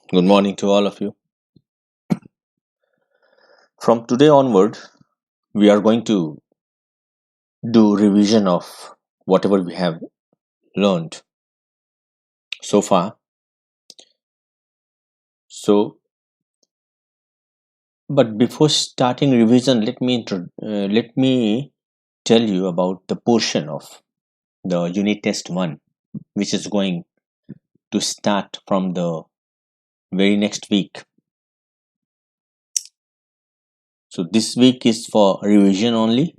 Good morning to all of you. From today onward, we are going to do revision of whatever we have learned so far. So, but before starting revision, let me tell you about the portion of the unit test 1 which is going to start from the very next week. So this week is for revision only.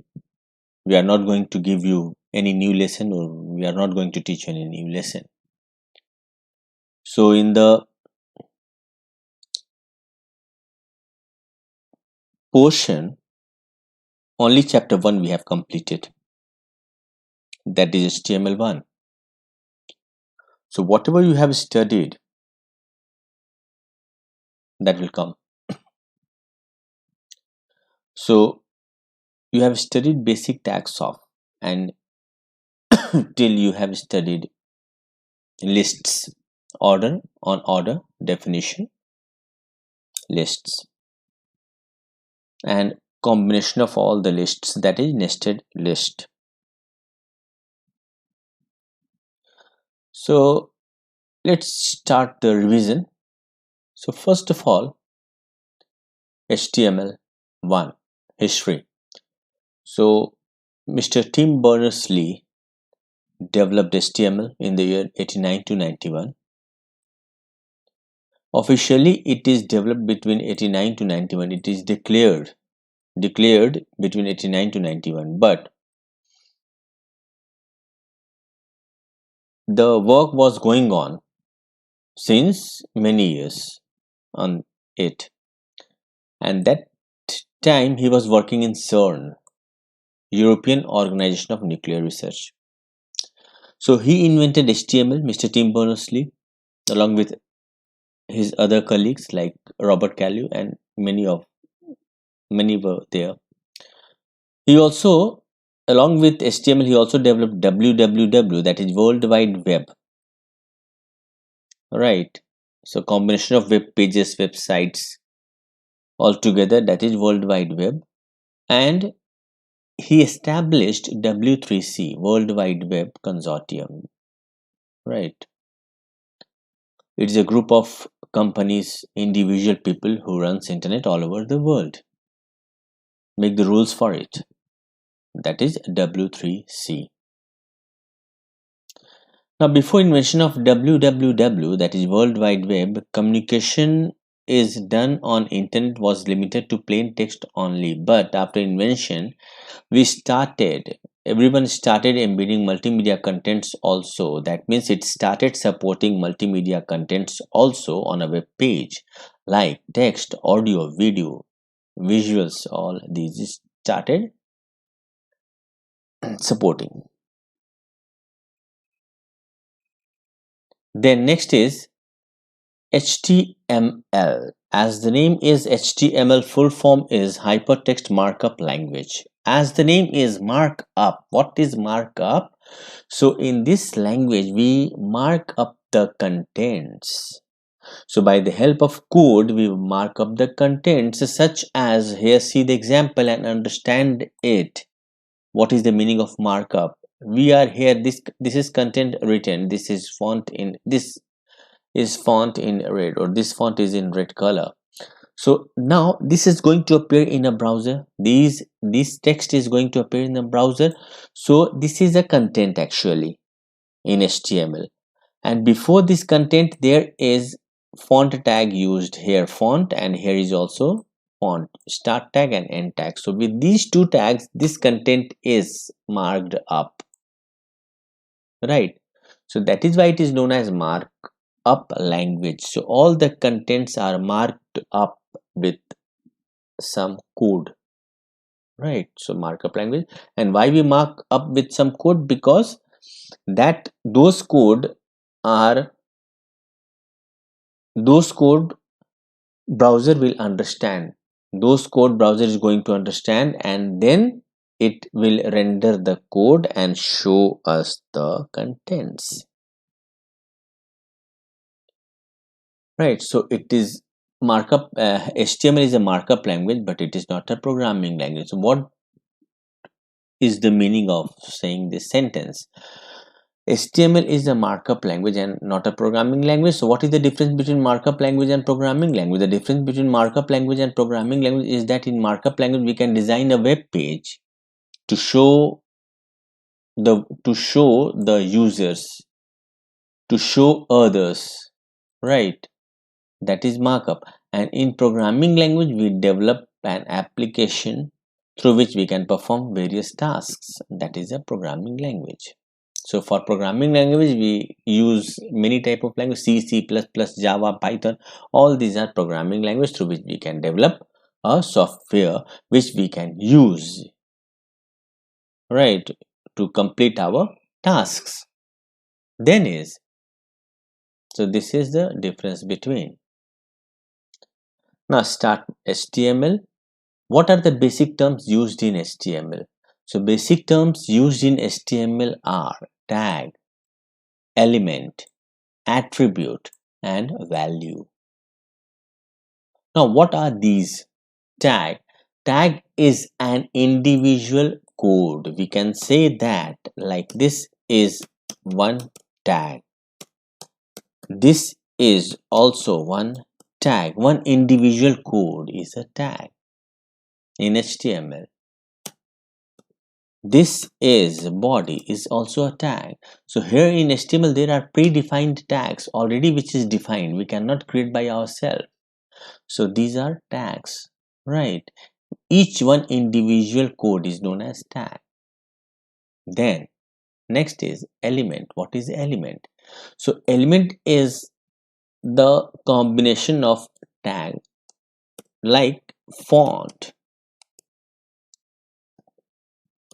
We are not going to give you any new lesson, or we are not going to teach any new lesson. So in the portion, only chapter 1 we have completed, that is HTML1. So whatever you have studied, that will come. So you have studied basic tags of, and till you have studied lists, order, on order, definition, lists, and combination of all the lists, that is nested list. So let's start the revision. So first of all, HTML1 history. So Mr. Tim Berners-Lee developed HTML in the year 89 to 91. Officially, it is developed between 89 to 91. It is declared between 89 to 91. But the work was going on since many years on it. And that time he was working in CERN, European Organization of Nuclear Research. So he invented HTML, Mr. Tim Berners-Lee, along with his other colleagues like Robert Callew, and many were there. He also, along with HTML, he also developed www, that is World Wide Web. Right. So combination of web pages, websites altogether, that is World Wide Web. And he established W3C, World Wide Web Consortium. Right. It's a group of companies, individual people who runs internet all over the world. Make the rules for it. That is W3C. Now, before invention of www, that is World Wide Web, communication is done on internet was limited to plain text only. But after invention, everyone started embedding multimedia contents also. That means it started supporting multimedia contents also on a web page, like text, audio, video, visuals. All these started supporting. Then next is HTML. As the name is HTML, full form is Hypertext Markup Language. As the name is markup, what is markup? So in this language, we mark up the contents. So by the help of code, we mark up the contents, such as here, see the example and understand it. What is the meaning of markup? We are here, this is content written, this is font in red, or this font is in red color. So now this is going to appear in a browser. This text is going to appear in the browser. So this is a content actually in HTML. And before this content, there is font tag used here, font, and here is also font, start tag and end tag. So with these two tags, this content is marked up, right? So that is why it is known as markup language. So all the contents are marked up with some code, right? So markup language. And why we mark up with some code? Because that those code browser will understand, those code browser is going to understand, and then it will render the code and show us the contents. right? So it is markup. HTML is a markup language, but it is not a programming language. So what is the meaning of saying this sentence? HTML is a markup language and not a programming language. So what is the difference between markup language and programming language? The difference between markup language and programming language is that in markup language we can design a web page to show the users, to show others, right? That is markup. And in programming language we develop an application through which we can perform various tasks. That is a programming language. So for programming language we use many type of language: C, C++, Java, Python. All these are programming language through which we can develop a software which we can use, right, to complete our tasks. Then is, so this is the difference between. Now start HTML. What are the basic terms used in HTML? So basic terms used in HTML are tag, element, attribute, and value. Now what are these? Tag is an individual code. We can say that like this is one tag. This is also one tag. One individual code is a tag in HTML. This is body is also a tag. So here in HTML there are predefined tags already which is defined. We cannot create by ourselves. So these are tags, right? Each one individual code is known as tag. Then next is element. What is element? So element is the combination of tag like font,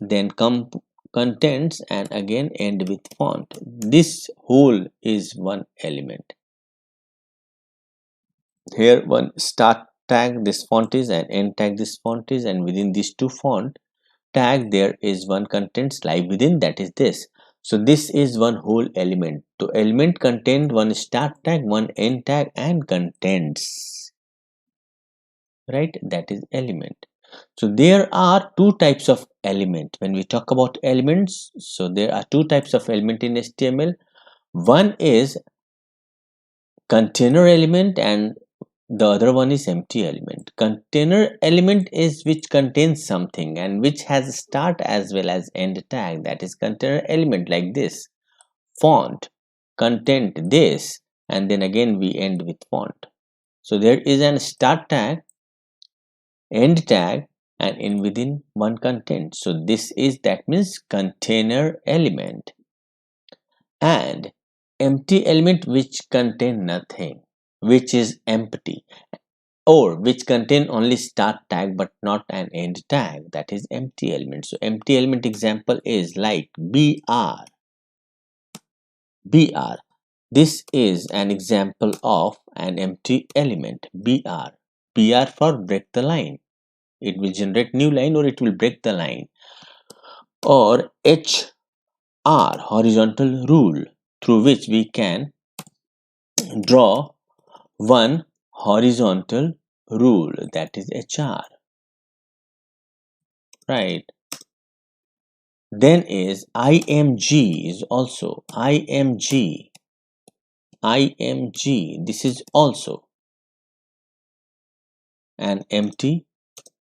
then come contents, and again end with font. This whole is one element. Here one start tag this font is and end tag this font is, and within these two font tag there is one contents live within, that is this. So this is one whole element. So element contain one start tag, one end tag, and contents, right? That is element. So there are two types of element when we talk about elements. So there are two types of element in HTML. One is container element and the other one is empty element. Container element is which contains something and which has start as well as end tag. That is container element, like this: font, content this, and then again we end with font. So there is an start tag, end tag, and in within one content. So this is, that means, container element. And empty element which contain nothing, which is empty, or which contain only start tag but not an end tag, that is empty element. So empty element example is like br. This is an example of an empty element. Br for break the line. It will generate new line or it will break the line. Or hr, horizontal rule, through which we can draw one horizontal rule, that is hr, right? Then is img, is also img. This is also an empty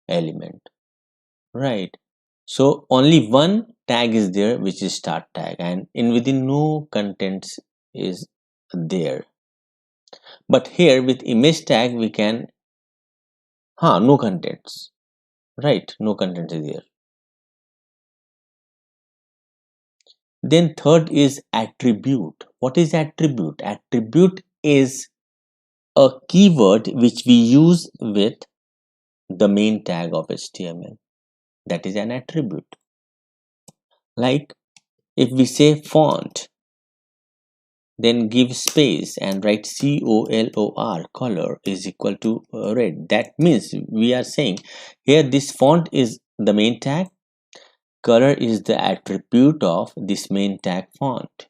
element, right? So only one tag is there which is start tag, and in within no contents is there. But here with image tag we can no contents, right? No contents is there. Then third is attribute. What is attribute? Attribute is a keyword which we use with the main tag of HTML. That is an attribute. Like if we say font, then give space and write color, color is equal to red. That means we are saying here this font is the main tag, color is the attribute of this main tag font,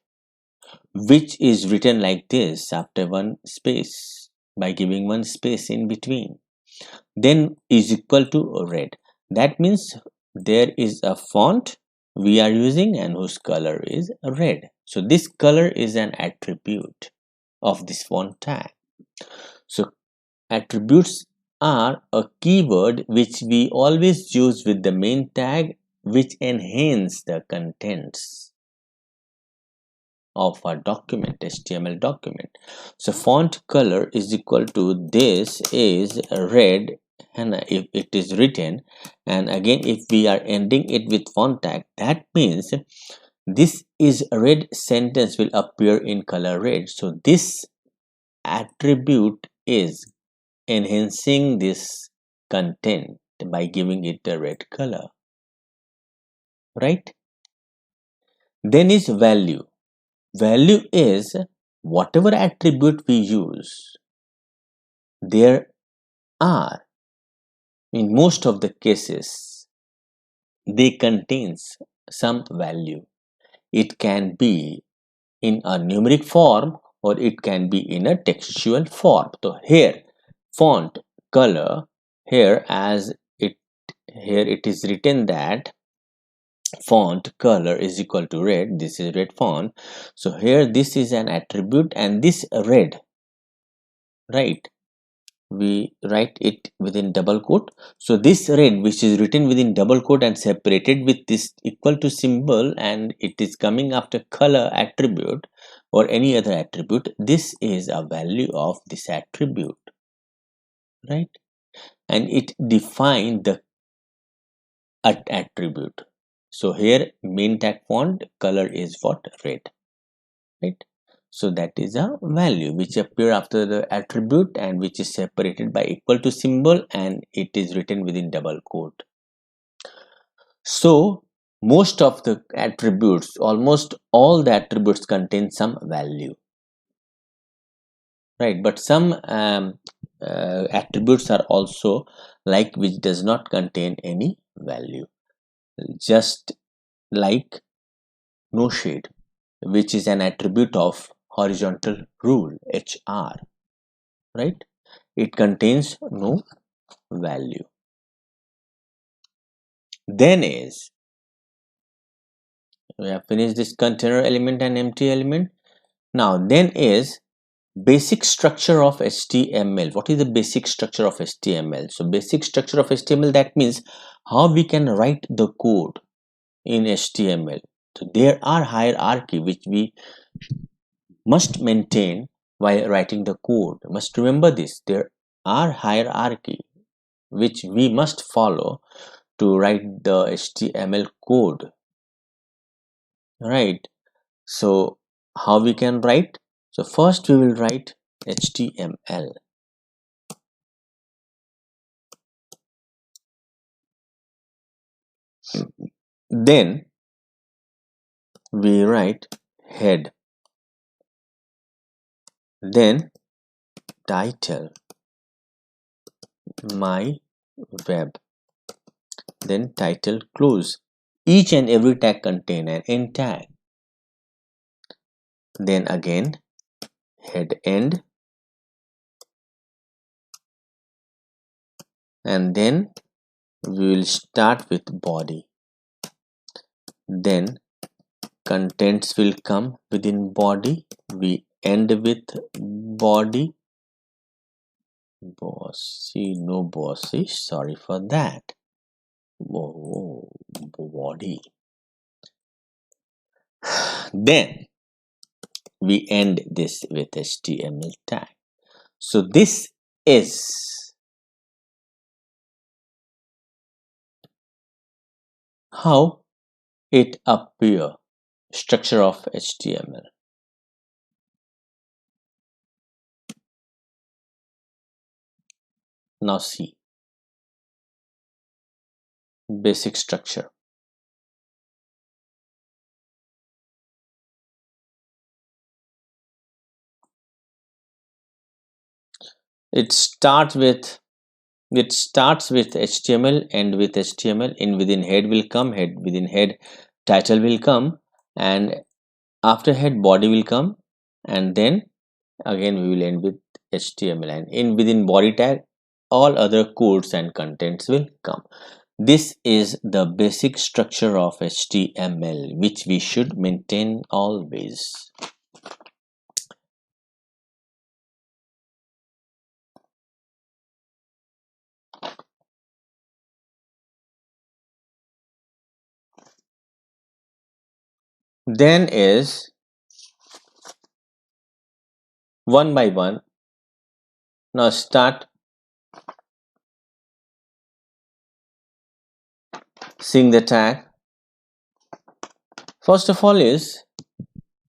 which is written like this after one space. by giving one space in between. Then is equal to red. That means there is a font we are using and whose color is red. So this color is an attribute of this font tag. So attributes are a keyword which we always use with the main tag, which enhance the contents of our document, HTML document. So font color is equal to this is red, and if it is written, and again if we are ending it with font tag, that means this is a red sentence will appear in color red. So this attribute is enhancing this content by giving it a red color, right? Then is value. Value is whatever attribute we use, there are, in most of the cases, they contains some value. It can be in a numeric form or it can be in a textual form. So here font color, here as it here it is written that font color is equal to red. This is red font. So here this is an attribute and this red, right, we write it within double quote. So this red which is written within double quote and separated with this equal to symbol, and it is coming after color attribute or any other attribute, this is a value of this attribute, right? And it defines the attribute. So here main tag font color is what? Red, right? So that is a value which appear after the attribute and which is separated by equal to symbol and it is written within double quote. So most of the attributes, almost all the attributes contain some value, right? But some attributes are also like which does not contain any value, just like no shade, which is an attribute of horizontal rule HR, right? It contains no value. Then is, we have finished this container element and empty element. Now then is basic structure of HTML. What is the basic structure of HTML? So basic structure of HTML, that means how we can write the code in HTML. So there are hierarchy which we must maintain while writing the code. Must remember this, there are hierarchy which we must follow to write the HTML code, right? So how we can write? So first we will write HTML. Then we write head, then title, my web, then title close. Each and every tag contain an end tag. Then again head end, and then we will start with body. Then contents will come within body. We end with body. Bossy, no bossy, sorry for that. Oh, body. Then we end this with HTML tag. So this is how it appear, structure of HTML. Now see basic structure. It starts with HTML, end with HTML. In within head will come, head within head title will come, and after head body will come, and then again we will end with HTML, and in within body tag all other codes and contents will come. This is the basic structure of HTML, which we should maintain always. Then is one by one. Now start seeing the tag. First of all is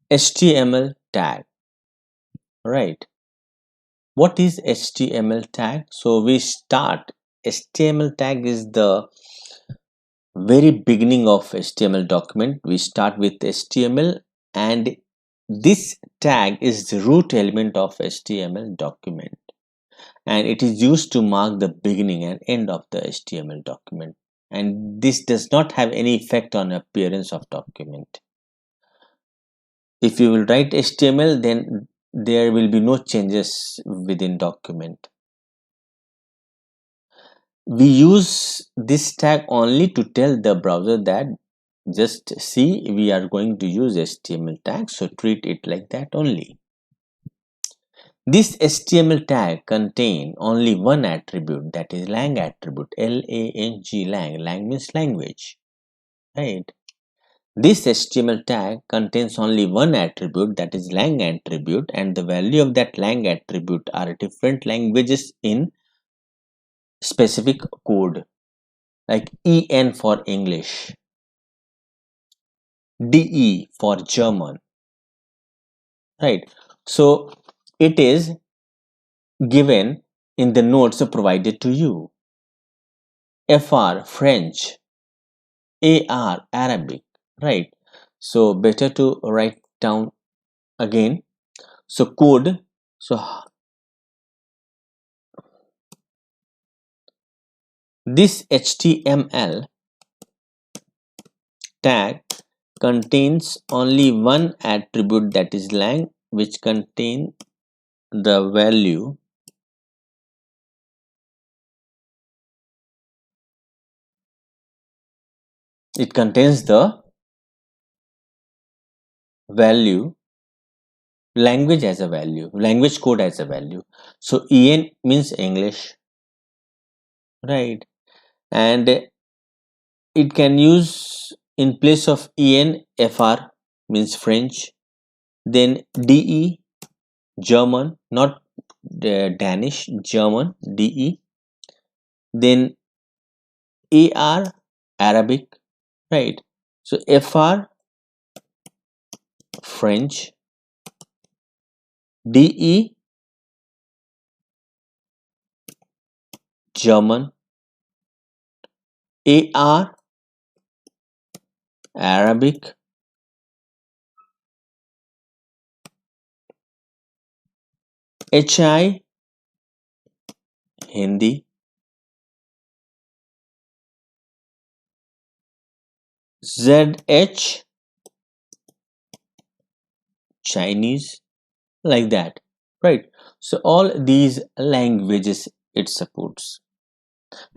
HTML tag, right? What is HTML tag? So we start, HTML tag is the very beginning of HTML document. We start with HTML, and this tag is the root element of HTML document, and it is used to mark the beginning and end of the HTML document, and this does not have any effect on appearance of document. If you will write HTML, then there will be no changes within document. We use this tag only to tell the browser that just see, we are going to use HTML tag, so treat it like that only. This HTML tag contain only one attribute, that is lang attribute, L-A-N-G, lang. Lang means language, right? This HTML tag contains only one attribute, that is lang attribute, and the value of that lang attribute are different languages in specific code, like EN for English, DE for German, right? So it is given in the notes provided to you. FR French, AR Arabic, right? So better to write down again. So code, so this HTML tag contains only one attribute, that is lang, which contain the value it contains the value language as a value, language code as a value. So en means English, right? And it can use in place of en fr means French, then de German, not Danish, German, de, then ar Arabic, right? So fr French, de German, ar Arabic, hi Hindi, zh Chinese, like that, right? So all these languages it supports.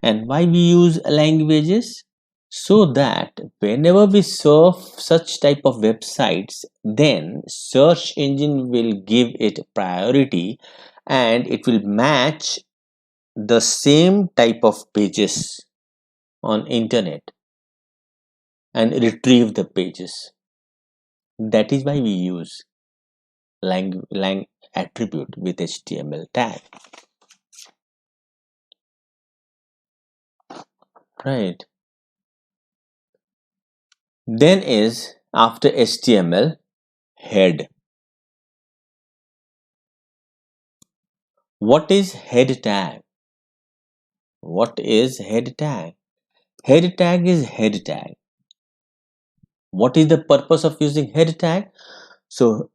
And why we use languages? So that whenever we surf such type of websites, then search engine will give it priority, and it will match the same type of pages on internet and retrieve the pages. That is why we use lang attribute with HTML tag, right? Then is after HTML, head. What is head tag? What is head tag? Head tag is head tag. What is the purpose of using head tag? So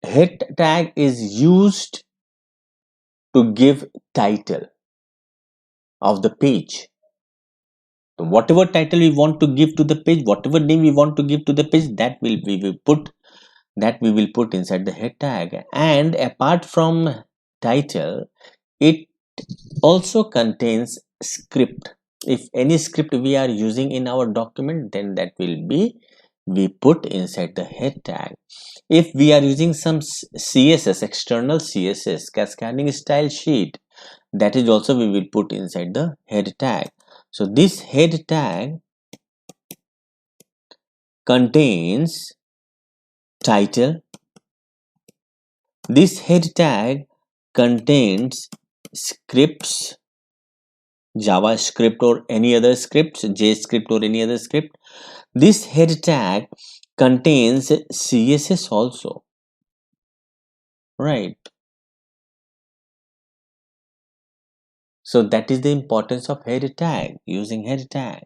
head tag is used to give title of the page. So whatever title we want to give to the page, whatever name we want to give to the page, that we will put inside the head tag. And apart from title, it also contains script. If any script we are using in our document, then that will be we put inside the head tag. If we are using some CSS, external CSS, cascading style sheet, that is also we will put inside the head tag. So this head tag contains title. This head tag contains scripts, JavaScript or any other scripts, JScript or any other script. This head tag contains CSS also, right? So that is the importance of head tag, using head tag.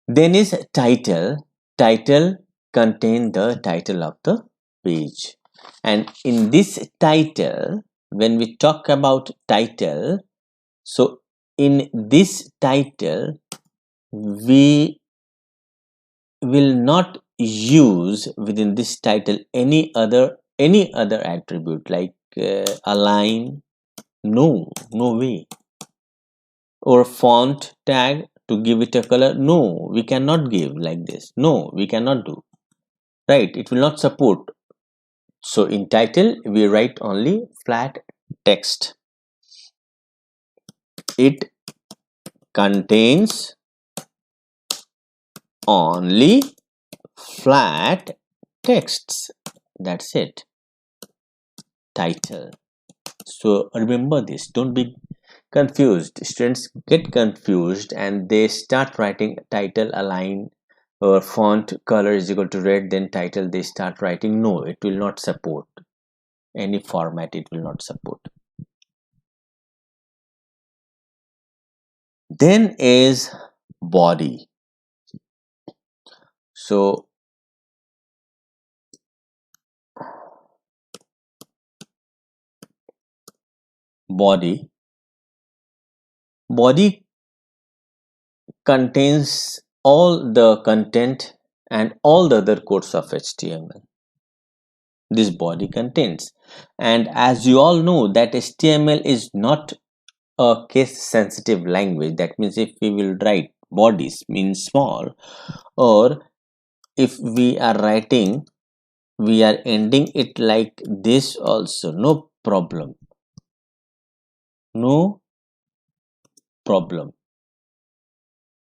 Then is title. Title contain the title of the page. And in this title, when we talk about title, so in this title, we will not use within this title any other attribute like align. No way. Or font tag to give it a color. No, we cannot give like this. No, we cannot do, right? It will not support. So in title we write only flat text. It contains only flat texts. That's it. Title. So remember this, don't be confused. Students get confused and they start writing title align or font color is equal to red, then title they start writing. No, it will not support any format. It will not support. Then is body. So body contains all the content and all the other codes of HTML. This body contains, and as you all know that HTML is not a case sensitive language. That means if we will write bodies means small, or if we are writing, we are ending it like this also, no problem,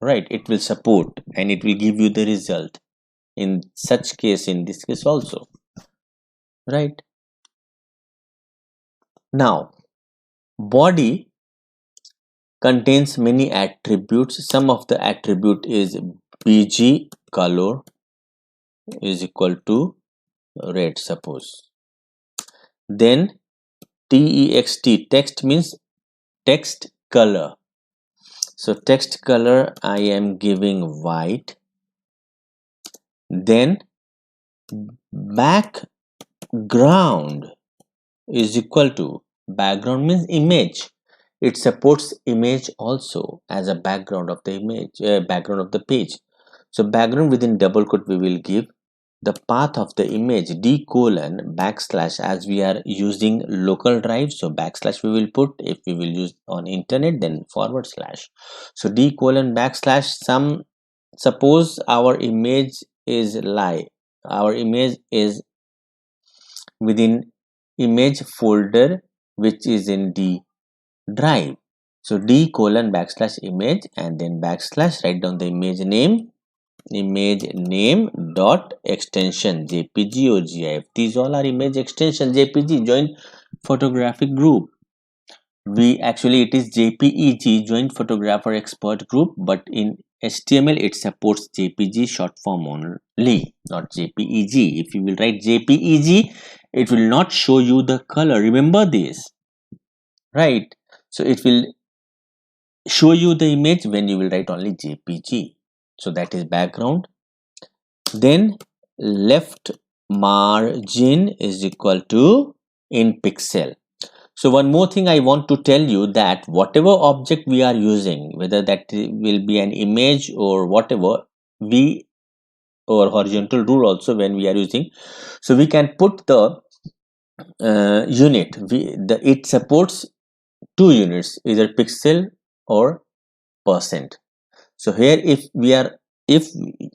right? It will support and it will give you the result in such case, in this case also, right? Now body contains many attributes. Some of the attribute is bg color is equal to red, suppose. Then text means text color. So text color I am giving white. Then background is equal to, background means image. It supports image also as a background of the image, background of the page. So background within double quote we will give the path of the image d colon backslash, as we are using local drive, so backslash we will put. If we will use on internet, then forward slash. So d colon backslash some, suppose our image is our image is within image folder which is in D drive. So D colon backslash image and then backslash, write down the image name dot extension JPG or GIF. These all are image extension. JPG, joint photographic group. We actually, it is JPEG, joint photographer expert group, but in HTML it supports JPG short form only, not JPEG. If you will write JPEG, it will not show you the color. Remember this, right? So it will show you the image when you will write only JPG. So that is background. Then left margin is equal to in pixel. So one more thing I want to tell you, that whatever object we are using, whether that will be an image or whatever, we or horizontal rule also when we are using. So we can put the unit, it supports two units, either pixel or percent. So here if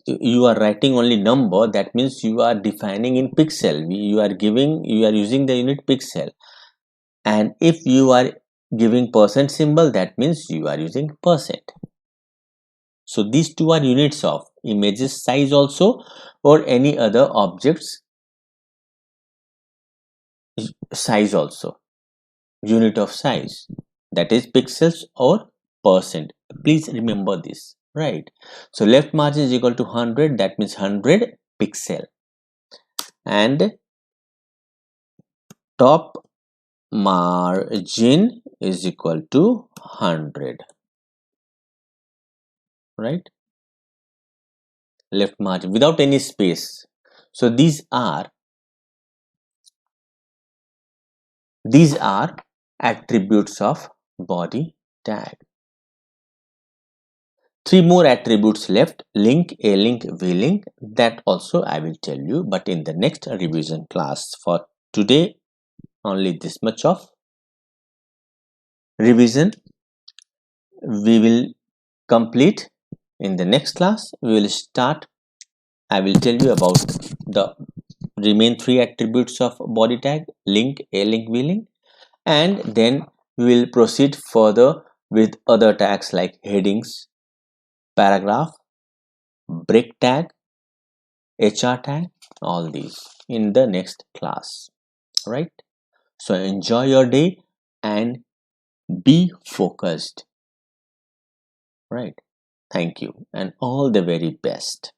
you are writing only number, that means you are defining in pixel, you are using the unit pixel. And if you are giving percent symbol, that means you are using percent. So these two are units of images size also, or any other objects size also, unit of size, that is pixels or percent. Please remember this, right? So left margin is equal to 100, that means 100 pixel, and top margin is equal to 100, right? Left margin without any space. So these are attributes of body tag. Three more attributes left: link, a link, v link. That also I will tell you, but in the next revision class. For today, only this much of revision we will complete. In the next class we will start, I will tell you about the remain three attributes of body tag: link, a link, v link, and then we will proceed further with other tags like headings, paragraph, break tag, HR tag, all these in the next class, right? So enjoy your day and be focused, right? Thank you and all the very best.